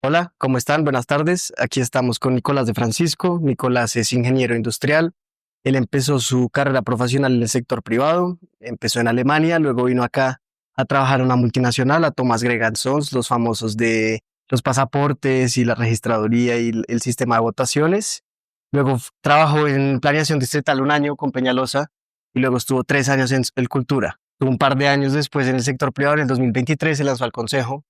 Hola, ¿cómo están? Buenas tardes. Aquí estamos con Nicolás de Francisco. Nicolás es ingeniero industrial. Él empezó su carrera profesional en el sector privado, empezó en Alemania, luego vino acá a trabajar en una multinacional, a Thomas Gregan Sons, los famosos de los pasaportes y la registraduría y el sistema de votaciones. Luego trabajó en planeación distrital un año con Peñalosa y luego estuvo 3 años en el Cultura. Tuvo un par de años después en el sector privado, en el 2023 se lanzó al Consejo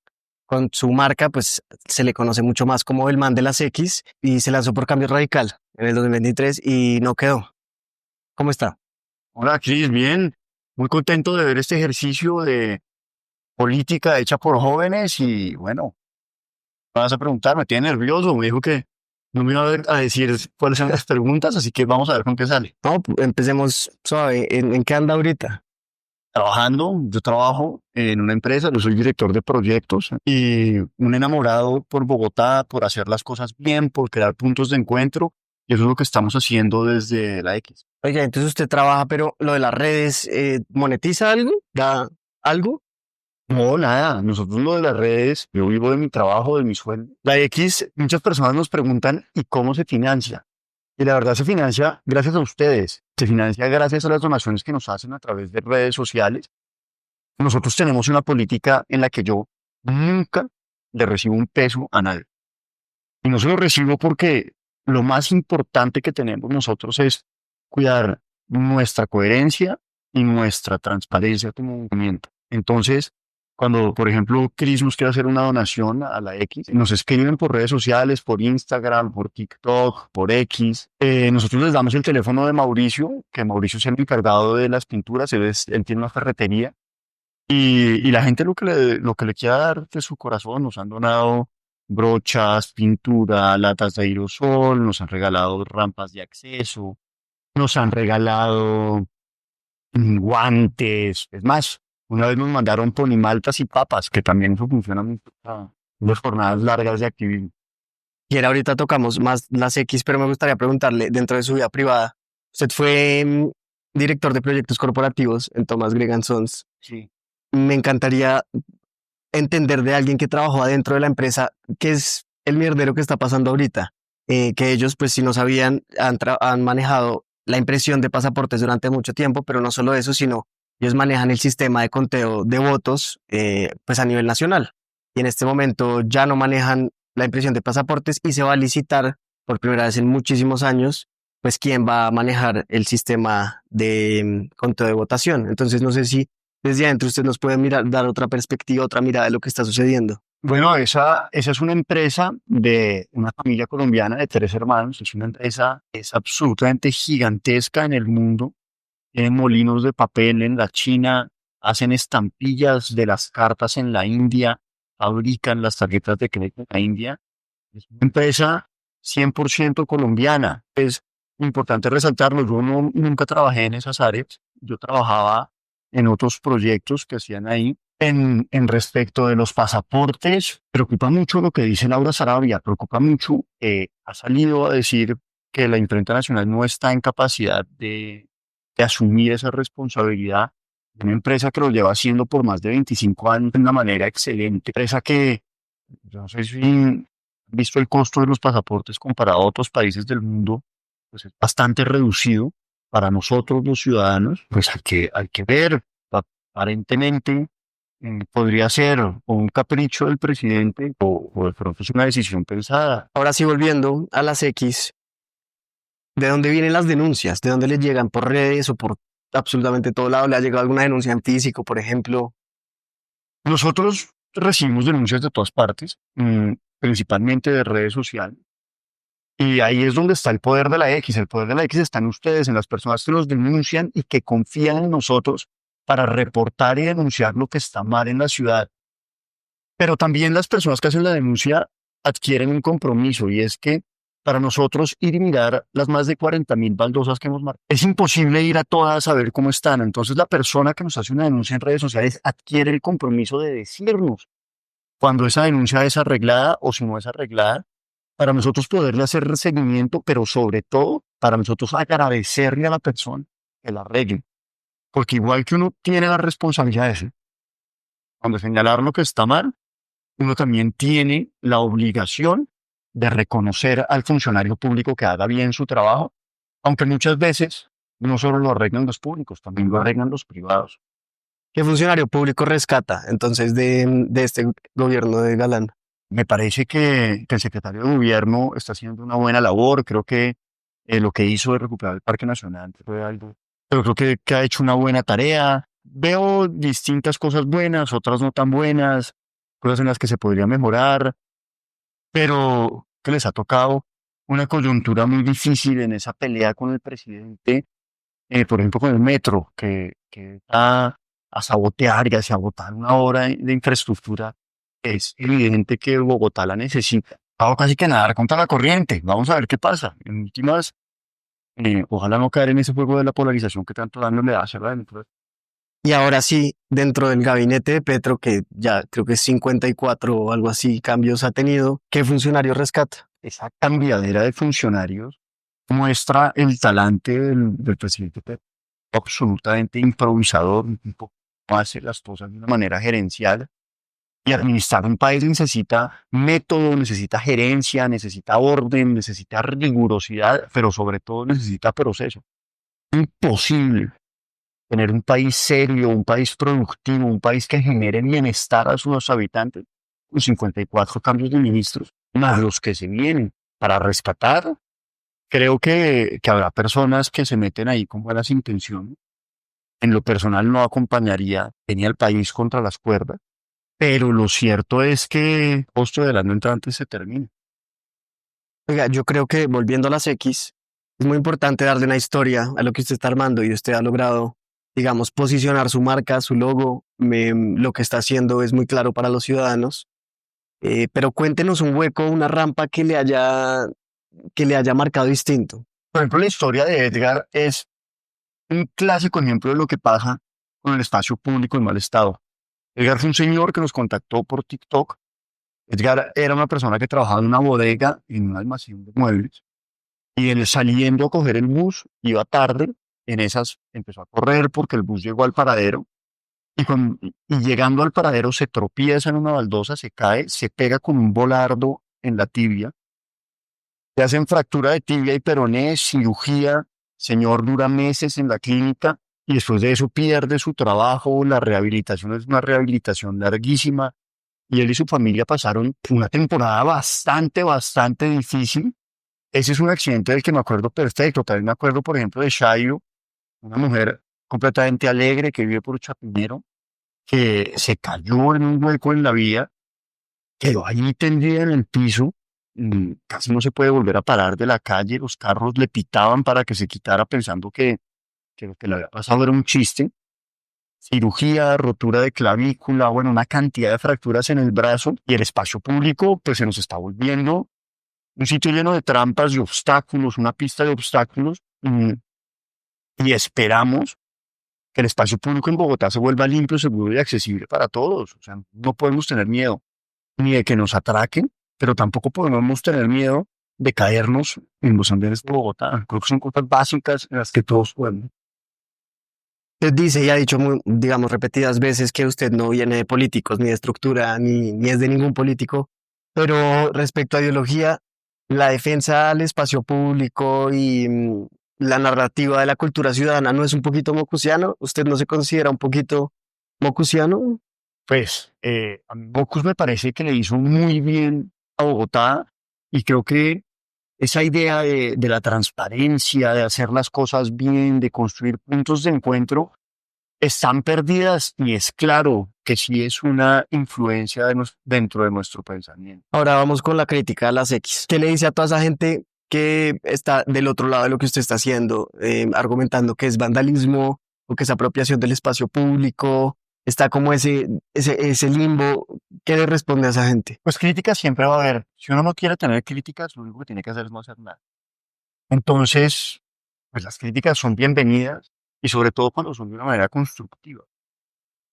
con su marca, pues se le conoce mucho más como el man de las X y se lanzó por Cambio Radical en el 2023 y no quedó. ¿Cómo está? Hola, Cris, bien. Muy contento de ver este ejercicio de política hecha por jóvenes y bueno, me vas a preguntar, me tiene nervioso, me dijo que no me iba a decir cuáles son las preguntas, así que vamos a ver con qué sale. No, empecemos suave. ¿En qué anda ahorita? Trabajando, yo trabajo en una empresa, yo soy director de proyectos y un enamorado por Bogotá, por hacer las cosas bien, por crear puntos de encuentro, y eso es lo que estamos haciendo desde la X. Oiga, entonces usted trabaja, pero lo de las redes, ¿monetiza algo? ¿Da algo? No, nada. Nosotros lo de las redes, yo vivo de mi trabajo, de mi sueldo. La X, muchas personas nos preguntan, ¿y cómo se financia? Y la verdad se financia gracias a ustedes. Se financia gracias a las donaciones que nos hacen a través de redes sociales. Nosotros tenemos una política en la que yo nunca le recibo un peso a nadie. Y no se lo recibo porque lo más importante que tenemos nosotros es cuidar nuestra coherencia y nuestra transparencia como movimiento. Entonces, cuando, por ejemplo, Chris nos quiere hacer una donación a la X, nos escriben por redes sociales, por Instagram, por TikTok, por X. Nosotros les damos el teléfono de Mauricio, que Mauricio es el encargado de las pinturas, él tiene una ferretería. Y la gente lo que le quiera dar de su corazón, nos han donado brochas, pintura, latas de aerosol, nos han regalado rampas de acceso, nos han regalado guantes. Es más, una vez nos mandaron ponimaltas y papas, que también eso funciona mucho para las jornadas largas de activismo. Y ahora ahorita tocamos más las X, pero me gustaría preguntarle, dentro de su vida privada, usted fue director de proyectos corporativos en Thomas Gregan Sons. Sí. Me encantaría entender de alguien que trabajó adentro de la empresa qué es el mierdero que está pasando ahorita. Que ellos, pues si no sabían, han manejado la impresión de pasaportes durante mucho tiempo, pero no solo eso, sino ellos manejan el sistema de conteo de votos pues a nivel nacional. Y en este momento ya no manejan la impresión de pasaportes y se va a licitar por primera vez en muchísimos años, pues quién va a manejar el sistema de conteo de votación. Entonces no sé si desde adentro usted nos puede mirar, dar otra perspectiva, otra mirada de lo que está sucediendo. Bueno, esa es una empresa de una familia colombiana de tres hermanos. Es una empresa, es absolutamente gigantesca en el mundo. Tienen molinos de papel en la China, hacen estampillas de las cartas en la India, fabrican las tarjetas de crédito en la India. Es una empresa 100% colombiana. Es importante resaltarlo. Yo nunca trabajé en esas áreas. Yo trabajaba en otros proyectos que hacían ahí. En respecto de los pasaportes, preocupa mucho lo que dice Laura Sarabia, preocupa mucho. Ha salido a decir que la imprenta nacional no está en capacidad de asumir esa responsabilidad. Una empresa que lo lleva haciendo por más de 25 años de una manera excelente. Empresa que, yo no sé si han visto el costo de los pasaportes comparado a otros países del mundo, pues es bastante reducido para nosotros los ciudadanos. Pues hay que ver, aparentemente podría ser o un capricho del presidente o de pronto es una decisión pensada. Ahora sí, volviendo a las X, ¿de dónde vienen las denuncias? ¿De dónde les llegan? ¿Por redes o por absolutamente todo lado? ¿Le ha llegado alguna denuncia en físico, por ejemplo? Nosotros recibimos denuncias de todas partes, principalmente de redes sociales. Y ahí es donde está el poder de la X. El poder de la X está en ustedes, en las personas que nos denuncian y que confían en nosotros para reportar y denunciar lo que está mal en la ciudad. Pero también las personas que hacen la denuncia adquieren un compromiso y es que para nosotros ir y mirar las más de 40.000 baldosas que hemos marcado, es imposible ir a todas a ver cómo están. Entonces la persona que nos hace una denuncia en redes sociales adquiere el compromiso de decirnos cuando esa denuncia es arreglada o si no es arreglada, para nosotros poderle hacer seguimiento, pero sobre todo para nosotros agradecerle a la persona que la arregle. Porque igual que uno tiene la responsabilidad de eso, cuando señalar lo que está mal, uno también tiene la obligación de reconocer al funcionario público que haga bien su trabajo, aunque muchas veces no solo lo arreglan los públicos, también lo arreglan los privados. ¿Qué funcionario público rescata entonces de este gobierno de Galán? Me parece que el secretario de gobierno está haciendo una buena labor. Creo que lo que hizo de recuperar el Parque Nacional fue algo, pero creo que ha hecho una buena tarea. Veo distintas cosas buenas, otras no tan buenas, cosas en las que se podría mejorar, pero que les ha tocado una coyuntura muy difícil en esa pelea con el presidente, por ejemplo, con el metro, que va a sabotear y a sabotar una obra de infraestructura. Es evidente que Bogotá la necesita. Vamos casi que nadar contra la corriente. Vamos a ver qué pasa. En últimas, ojalá no caer en ese juego de la polarización que tanto daño le hace a la democracia. Y ahora sí, dentro del gabinete de Petro, que ya creo que es 54 o algo así cambios ha tenido, ¿qué funcionario rescata? Esa cambiadera de funcionarios muestra el talante del presidente Petro, absolutamente improvisador, un tipo que hace las cosas de una manera gerencial. Y administrar un país necesita método, necesita gerencia, necesita orden, necesita rigurosidad, pero sobre todo necesita proceso. Imposible tener un país serio, un país productivo, un país que genere bienestar a sus habitantes, con 54 cambios de ministros, más los que se vienen para rescatar. Creo que habrá personas que se meten ahí con buenas intenciones. En lo personal no acompañaría, tenía el país contra las cuerdas, pero lo cierto es que el costo del año entrante se termina. Oiga, yo creo que volviendo a las X, es muy importante darle una historia a lo que usted está armando y usted ha logrado, digamos, posicionar su marca, su logo. Lo que está haciendo es muy claro para los ciudadanos. Pero cuéntenos un hueco, una rampa que le haya marcado distinto. Por ejemplo, la historia de Edgar es un clásico ejemplo de lo que pasa con el espacio público en mal estado. Edgar fue un señor que nos contactó por TikTok. Edgar era una persona que trabajaba en una bodega, en un almacén de muebles, y él saliendo a coger el bus, iba tarde, en esas empezó a correr porque el bus llegó al paradero, y llegando al paradero se tropieza en una baldosa, se cae, se pega con un volardo en la tibia, le hacen fractura de tibia y peroné, cirugía, señor dura meses en la clínica, y después de eso pierde su trabajo, la rehabilitación es una rehabilitación larguísima, y él y su familia pasaron una temporada bastante difícil. Ese es un accidente del que me acuerdo perfecto. También me acuerdo, por ejemplo, de Shayo, una mujer completamente alegre que vive por Chapinero, que se cayó en un hueco en la vía, quedó ahí tendida en el piso, casi no se puede volver a parar de la calle, los carros le pitaban para que se quitara pensando que lo que le había pasado era un chiste. Cirugía, rotura de clavícula, bueno, una cantidad de fracturas en el brazo, y el espacio público pues se nos está volviendo un sitio lleno de trampas y obstáculos, una pista de obstáculos, y esperamos que el espacio público en Bogotá se vuelva limpio, seguro y accesible para todos. O sea, no podemos tener miedo ni de que nos atraquen, pero tampoco podemos tener miedo de caernos en los andenes de Bogotá. Creo que son cosas básicas en las que todos podemos. Usted dice y ha dicho, digamos, repetidas veces que usted no viene de políticos, ni de estructura, ni es de ningún político, pero respecto a ideología, la defensa al espacio público y la narrativa de la cultura ciudadana no es un poquito mocusiano. ¿Usted no se considera un poquito mocusiano? Pues a mí Bocus me parece que le hizo muy bien a Bogotá, y creo que esa idea de la transparencia, de hacer las cosas bien, de construir puntos de encuentro, están perdidas, y es claro que sí es una influencia dentro de nuestro pensamiento. Ahora vamos con la crítica a las X. ¿Qué le dice a toda esa gente que está del otro lado de lo que usted está haciendo, argumentando que es vandalismo o que es apropiación del espacio público? Está como ese limbo. ¿Qué le responde a esa gente? Pues críticas siempre va a haber. Si uno no quiere tener críticas, lo único que tiene que hacer es no hacer nada. Entonces, pues las críticas son bienvenidas, y sobre todo cuando son de una manera constructiva.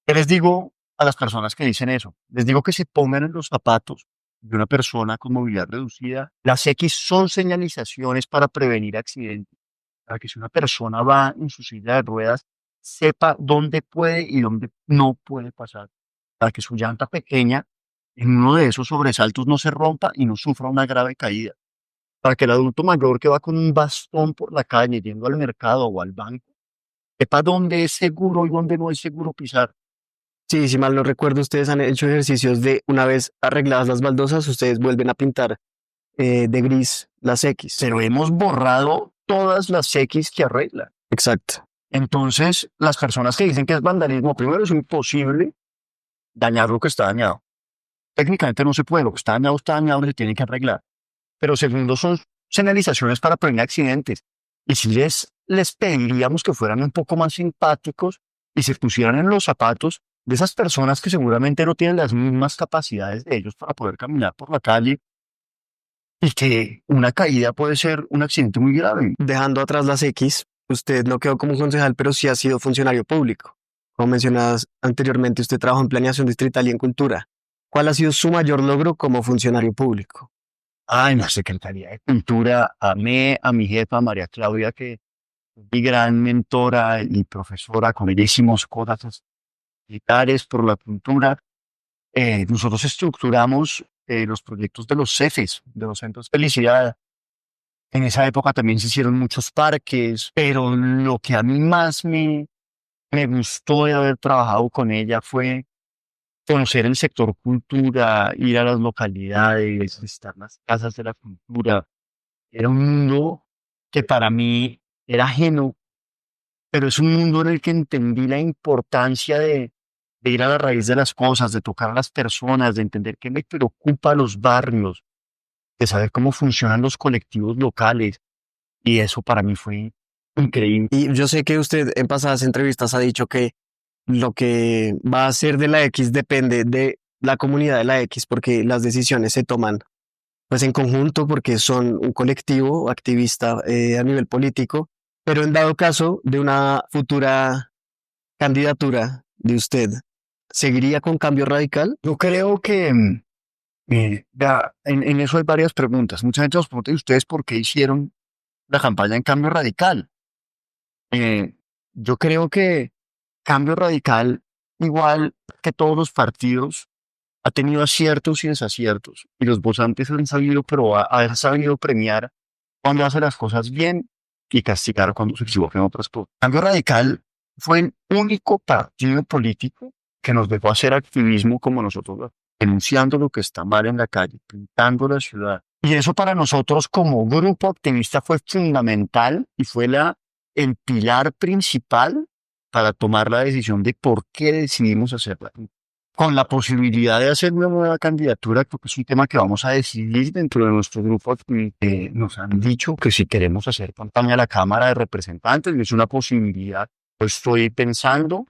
¿Qué les digo a las personas que dicen eso? Les digo que se pongan en los zapatos de una persona con movilidad reducida. Las X son señalizaciones para prevenir accidentes, para que si una persona va en su silla de ruedas, sepa dónde puede y dónde no puede pasar, para que su llanta pequeña en uno de esos sobresaltos no se rompa y no sufra una grave caída. Para que el adulto mayor que va con un bastón por la calle yendo al mercado o al banco, sepa dónde es seguro y dónde no es seguro pisar. Sí, si mal no recuerdo, ustedes han hecho ejercicios de una vez arregladas las baldosas, ustedes vuelven a pintar de gris las X. Pero hemos borrado todas las X que arreglan. Exacto. Entonces, las personas que dicen que es vandalismo, primero es imposible dañar lo que está dañado. Técnicamente no se puede, lo que está dañado, se tiene que arreglar. Pero segundo, son señalizaciones para prevenir accidentes. Y si les pediríamos que fueran un poco más simpáticos y se pusieran en los zapatos de esas personas que seguramente no tienen las mismas capacidades de ellos para poder caminar por la calle y que una caída puede ser un accidente muy grave. Dejando atrás las X, usted no quedó como concejal, pero sí ha sido funcionario público. Como mencionabas anteriormente, usted trabajó en planeación distrital y en cultura. ¿Cuál ha sido su mayor logro como funcionario público? En la Secretaría de Cultura amé a mi jefa María Claudia, que es mi gran mentora y profesora, con ella hicimos cosas militares por la cultura. Nosotros estructuramos los proyectos de los CEFES, de los centros de felicidad. En esa época también se hicieron muchos parques, pero lo que a mí más me gustó de haber trabajado con ella fue conocer el sector cultura, ir a las localidades, visitar las casas de la cultura. Era un mundo que para mí era ajeno, pero es un mundo en el que entendí la importancia de ir a la raíz de las cosas, de tocar a las personas, de entender qué me preocupa a los barrios, de saber cómo funcionan los colectivos locales. Y eso para mí fue increíble. Y yo sé que usted en pasadas entrevistas ha dicho que lo que va a hacer de la X depende de la comunidad de la X, porque las decisiones se toman pues en conjunto, porque son un colectivo activista a nivel político, pero en dado caso de una futura candidatura de usted, ¿seguiría con Cambio Radical? Yo creo que en eso hay varias preguntas. Mucha gente nos pregunta, ¿y ustedes por qué hicieron la campaña en Cambio Radical? Eh, yo creo que Cambio Radical, igual que todos los partidos, ha tenido aciertos y desaciertos. Y los votantes han sabido, pero han sabido premiar cuando hace las cosas bien y castigar cuando se equivoca en otras cosas. Cambio Radical fue el único partido político que nos dejó hacer activismo como nosotros, denunciando lo que está mal en la calle, pintando la ciudad. Y eso para nosotros como grupo activista fue fundamental y fue el pilar principal para tomar la decisión de por qué decidimos hacerla. Con la posibilidad de hacer una nueva candidatura, creo que es un tema que vamos a decidir dentro de nuestro grupo. Nos han dicho que si queremos hacer campaña a la Cámara de Representantes, es una posibilidad. Lo estoy pensando,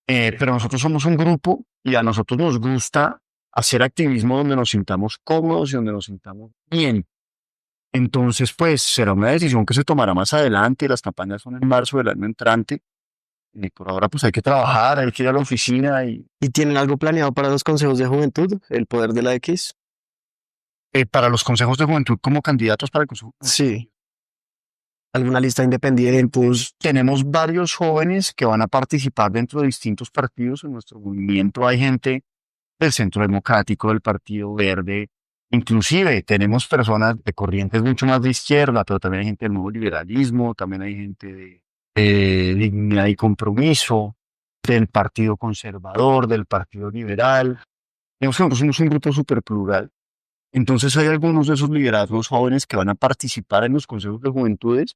pero nosotros somos un grupo y a nosotros nos gusta hacer activismo donde nos sintamos cómodos y donde nos sintamos bien. Entonces, pues será una decisión que se tomará más adelante. Las campañas son en marzo del año entrante. Y por ahora, pues hay que trabajar, hay que ir a la oficina ¿Y tienen algo planeado para los consejos de juventud, el poder de la X? para los consejos de juventud como candidatos para el consejo. Sí. ¿Alguna lista independiente? Pues tenemos varios jóvenes que van a participar dentro de distintos partidos en nuestro movimiento. Hay gente del Centro Democrático, del Partido Verde. Inclusive tenemos personas de corrientes mucho más de izquierda, pero también hay gente del nuevo liberalismo, también hay gente de Dignidad y Compromiso, del Partido Conservador, del Partido Liberal. Digamos que nosotros somos un grupo súper plural. Entonces hay algunos de esos liderazgos jóvenes que van a participar en los consejos de juventudes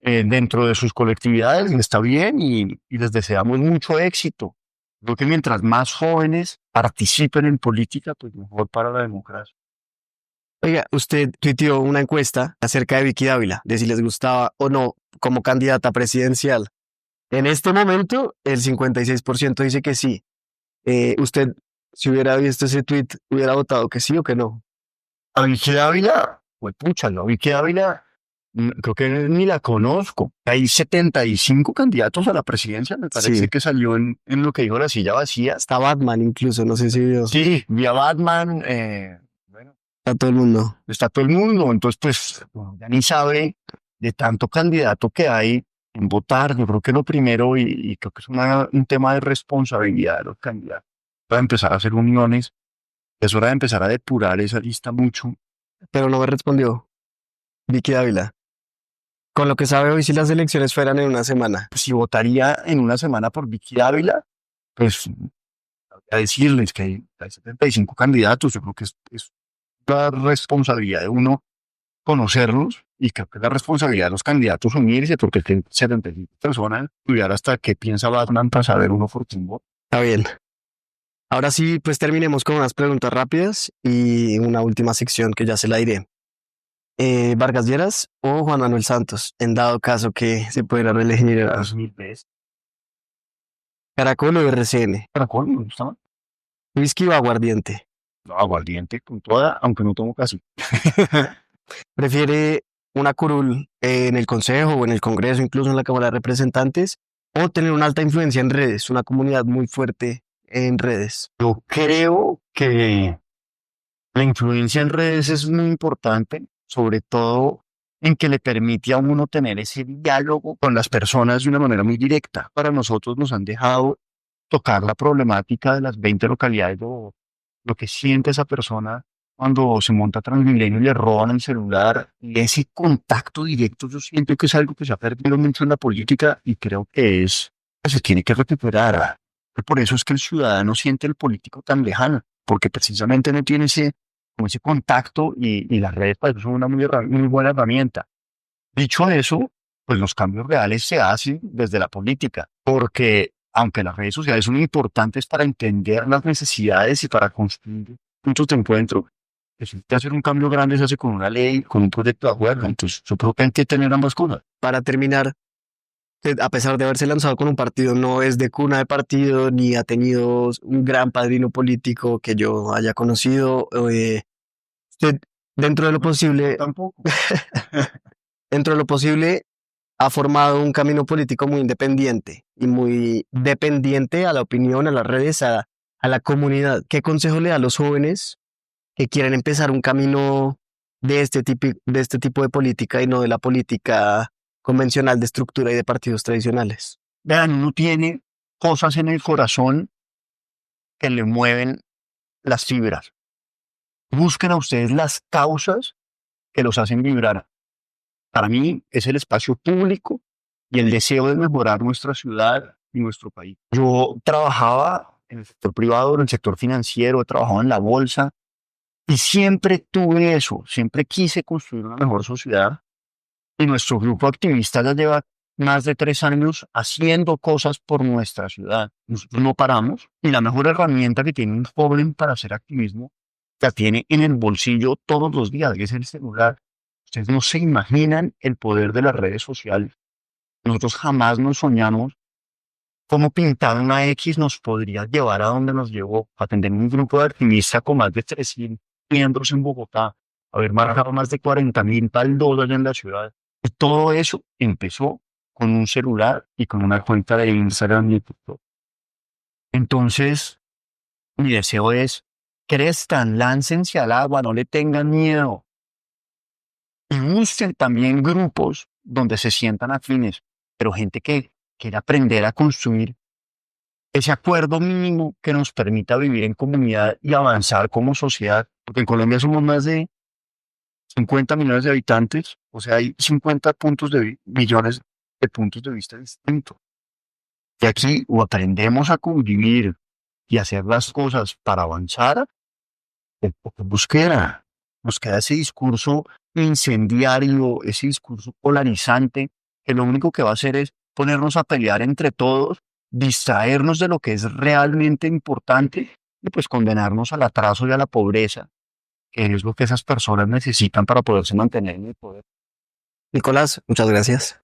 dentro de sus colectividades, y está bien y les deseamos mucho éxito. Creo que mientras más jóvenes participen en política, pues mejor para la democracia. Oiga, usted tuiteó una encuesta acerca de Vicky Dávila, de si les gustaba o no como candidata presidencial. En este momento, el 56% dice que sí. Usted, si hubiera visto ese tweet, hubiera votado que sí o que no. A Vicky Dávila, pues pucha, no, Vicky Dávila, creo que ni la conozco. Hay 75 candidatos a la presidencia, me parece Sí. que salió en lo que dijo La Silla Vacía. Está Batman incluso, no sé si vio. Sí, vi a Batman, bueno, A todo el mundo. está todo el mundo, entonces pues bueno, ya ni sabe de tanto candidato que hay en votar. Yo creo que lo primero, y creo que es un tema de responsabilidad de los candidatos, para empezar a hacer uniones Es hora de empezar a depurar esa lista mucho. Pero no me respondió. Vicky Dávila. Con lo que sabe hoy, si las elecciones fueran en una semana. Si votaría en una semana por Vicky Dávila, pues a decirles que hay 75 candidatos, yo creo que es la responsabilidad de uno conocerlos y creo que es la responsabilidad de los candidatos unirse porque que 75 personas estudiar hasta qué piensa Batman para saber uno por quién vota. Está bien. Ahora sí, pues terminemos con unas preguntas rápidas y una última sección que ya se la diré. ¿Vargas Lleras o Juan Manuel Santos? En dado caso que se pudiera reelegir. 2000 veces. ¿Caracol o RCN? Caracol, me gusta más. ¿Whisky o aguardiente? No, aguardiente con toda, aunque no tomo casi. ¿Prefiere una curul en el Consejo o en el Congreso, incluso en la Cámara de Representantes? ¿O tener una alta influencia en redes, una comunidad muy fuerte en redes? Yo creo que la influencia en redes es muy importante, sobre todo en que le permite a uno tener ese diálogo con las personas de una manera muy directa. Para nosotros nos han dejado tocar la problemática de las 20 localidades, lo que siente esa persona cuando se monta a Transmilenio y le roban el celular. Y ese contacto directo yo siento que es algo que se ha perdido mucho en la política y creo que se tiene que recuperar. Por eso es que el ciudadano siente el político tan lejano, porque precisamente no tiene como ese contacto y las redes para eso son una muy buena herramienta. Dicho eso, pues los cambios reales se hacen desde la política, porque aunque las redes sociales son importantes para entender las necesidades y para construir puntos de encuentro, que si hay que hacer un cambio grande se hace con una ley, con un proyecto de acuerdo. Entonces, yo creo que hay que tener ambas cosas. Para terminar, usted, a pesar de haberse lanzado con un partido, no es de cuna de partido ni ha tenido un gran padrino político que yo haya conocido. Usted, dentro de lo posible, Tampoco. dentro de lo posible, ha formado un camino político muy independiente y muy dependiente a la opinión, a las redes, a la comunidad. ¿Qué consejo le da a los jóvenes que quieren empezar un camino de este tipo de política y no de la política convencional de estructura y de partidos tradicionales? Vean, uno tiene cosas en el corazón que le mueven las fibras. Busquen a ustedes las causas que los hacen vibrar. Para mí es el espacio público y el deseo de mejorar nuestra ciudad y nuestro país. Yo trabajaba en el sector privado, en el sector financiero, he trabajado en la bolsa y siempre tuve eso, siempre quise construir una mejor sociedad y nuestro grupo activista ya lleva más de 3 años haciendo cosas por nuestra ciudad. Nosotros no paramos y la mejor herramienta que tiene un joven para hacer activismo la tiene en el bolsillo todos los días, que es el celular. Ustedes no se imaginan el poder de las redes sociales. Nosotros jamás nos soñamos cómo pintar una X nos podría llevar a donde nos llevó, a tener un grupo de activistas con más de 300 miembros en Bogotá, haber marcado más de 40.000 baldos allá en la ciudad. Y todo eso empezó con un celular y con una cuenta de Instagram y TikTok. Entonces, mi deseo es, crezcan, láncense al agua, no le tengan miedo. Y busquen también grupos donde se sientan afines, pero gente que quiera aprender a construir ese acuerdo mínimo que nos permita vivir en comunidad y avanzar como sociedad. Porque en Colombia somos más de 50 millones de habitantes, o sea, hay 50 millones de puntos de vista distintos. Y aquí o aprendemos a convivir y hacer las cosas para avanzar, o que nos queda ese discurso incendiario, ese discurso polarizante, que lo único que va a hacer es ponernos a pelear entre todos, distraernos de lo que es realmente importante y pues condenarnos al atraso y a la pobreza, que es lo que esas personas necesitan para poderse mantener en el poder. Nicolás, muchas gracias.